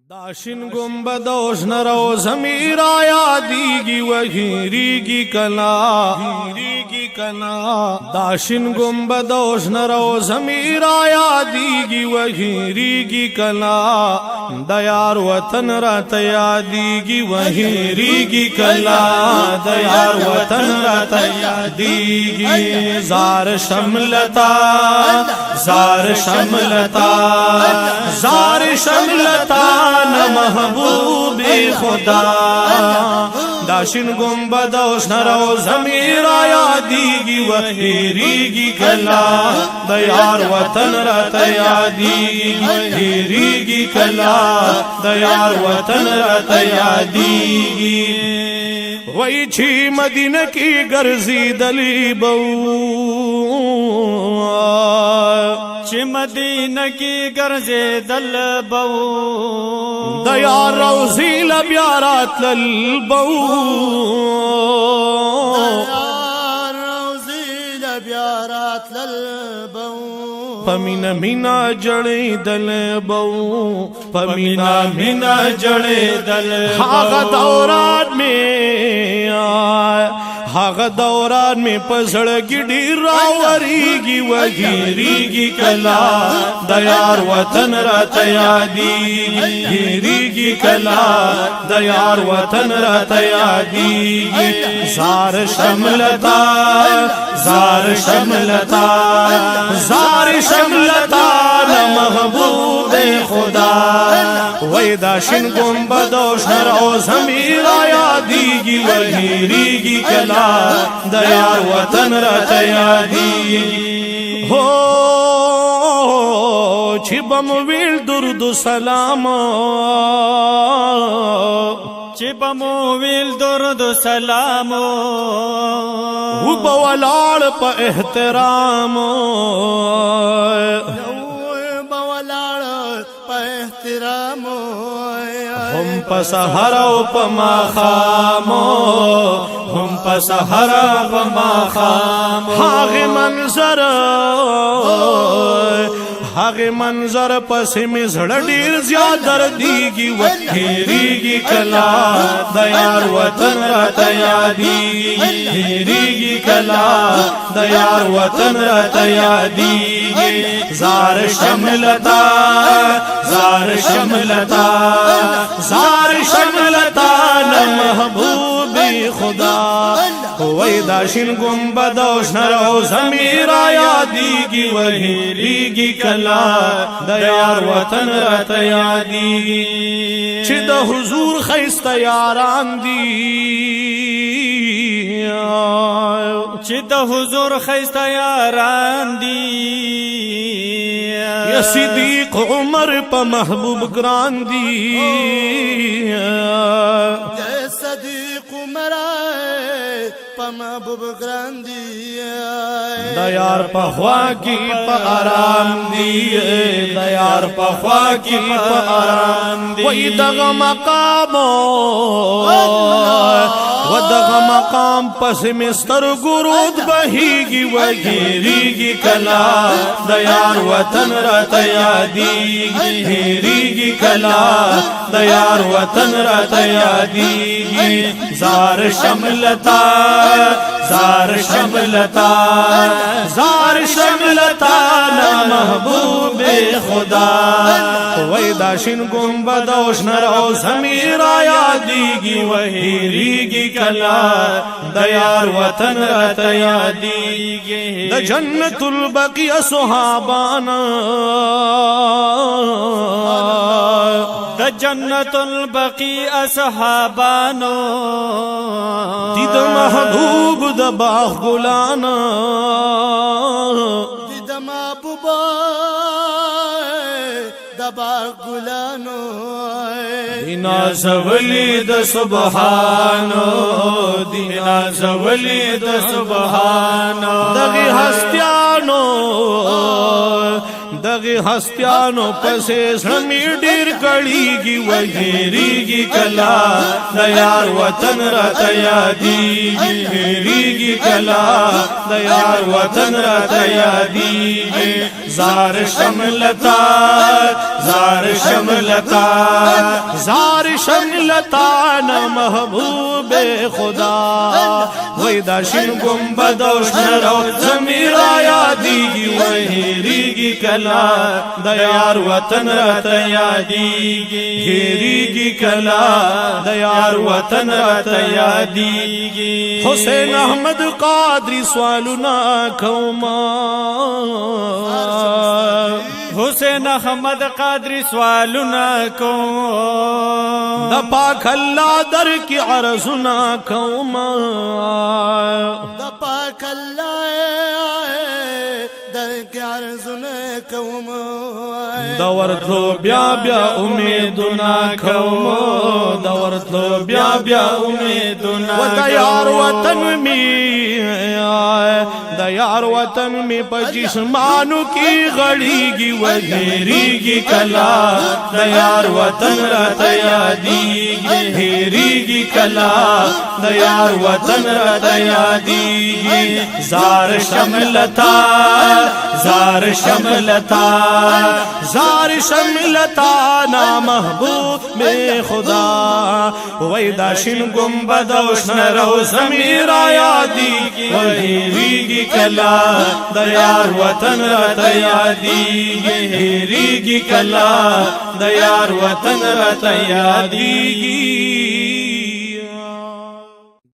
داشن گنبد اوشنر او زمیر آیا دیگی وحیریگی کنا داشن گنبد اوشنر او زمیر آیا دیگی وحیریگی کنا دیار وطن را تیادیگی وحیریگی کنا دیار وطن را تیادیگی زار شملتا زار شملتا زار شملتا محبوب خدا داشن گنبد اوشنر او زمیر آیا دیگی وحیریگی کلا دیار وطن را تیادیگی وحیریگی کلا دیار وطن را تیادیگی وی چی مدینہ کی گرزی دلی بو چی مدینہ کی گرزی دل بو دیار روزی لبیارات للبو دیار روزی لبیارات للبو پمینا مینا جڑی دل بو پمینا مینا جڑی دل ہاغ دوران میں ہاغ دوران میں پسڑگی ڈیر راوریگی وحیریگی کلا دیار وطن را تیادیگی وحیریگی کلا دیار وطن را تیادیگی زار شملتا زار شملتا زار شملتا محبوب خدا وی داشن گنبد اوشنر او زمیر آیا دیگی وحیریگی کلا دیار وطن را تیادیگی ہو چی بمویل درد و سلام چی بمویل درد و سلام ہو بولاڑ پا احترام بولاڑ پا احترام ہم پا سہرا و پا ماخامو ہم پا سہرا پا ماخامو هاغ منظر پس میں زڑ ڈیر زیادر دیگی وحیریگی کلا دیار وطن را تیادیگی وحیریگی کلا دیار وطن را تیادیگی زار شملتا زار شملتا زار شملتا محبوب خدا وی داشن گنبد اوشنر او زمیر آیا دیگی وحیریگی کلا دیار وطن را تیادیگی چی دا حضور خیست یاران دی چی دا حضور خیست یاران دی یا صدیق عمر پا محبوب گران دی یا صدیق عمر پا محبوب گران دی دیار پا خواہ کی پا آرام دی دیار پا خواہ کی پا آرام دی وی دغ مقامو و دغ مقام پس مستر گرود بہیگی وحیریگی کلا دیار وطن را تیادیگی وحیریگی کلا دیار وطن را تیادیگی زار شملتا زار شملتا زار شملتا محبوب خدا وی داشن گنبد اوشنر او زمیر آیا دیگی وحیریگی کلا دیار وطن را تیادیگی دا جنت البقی صحابانا دا جنت البقی اصحابانو دید محبوب دا باغ گلانا دید محبوبا دا باغ گلانو دینا زولی دا سبحانو دینا زولی دا سبحانو دغی ہستیانو دغه هستیانو پسې سمې ډیر کړيږي وګيريږي کلا د یار وطن راته یادېږي هېرېږي کلا د یار وطن راته یادېږي زار شملتا زار شملتا زار شملتا نه محبوب خدا وای دا شین گنبد او شنرو زمیر یادېږي وای هېرېږي کلا د یار وطن راته یادېږي هېرېږي کلا د یار وطن راته یادېږي حسین احمد قادری سوالونه کوما حسین احمد قادری سوالونه کوم د پاک الله در کی عرضونه کوم د پاک الله در کی عرضونه کوم د ورتلو بیا بیا امیدونه کوم د ورتلو بیا بیا امیدونه و د یار وطن می د یار وطن می په جسمانو کې غړيږي وهېرېږي کلا د یار وطن راته یادېږي هېرېږي کلا د یار وطن راته یادېږي زار شملتا زار شملتا زار شملتا نا محبوب میں خدا وای دا شین گنبد او شنرو زمیر یادېږي وهېرېږي کلا د یار وطن راته یادېږي هېرېږي کلا د یار وطن راته یادېږي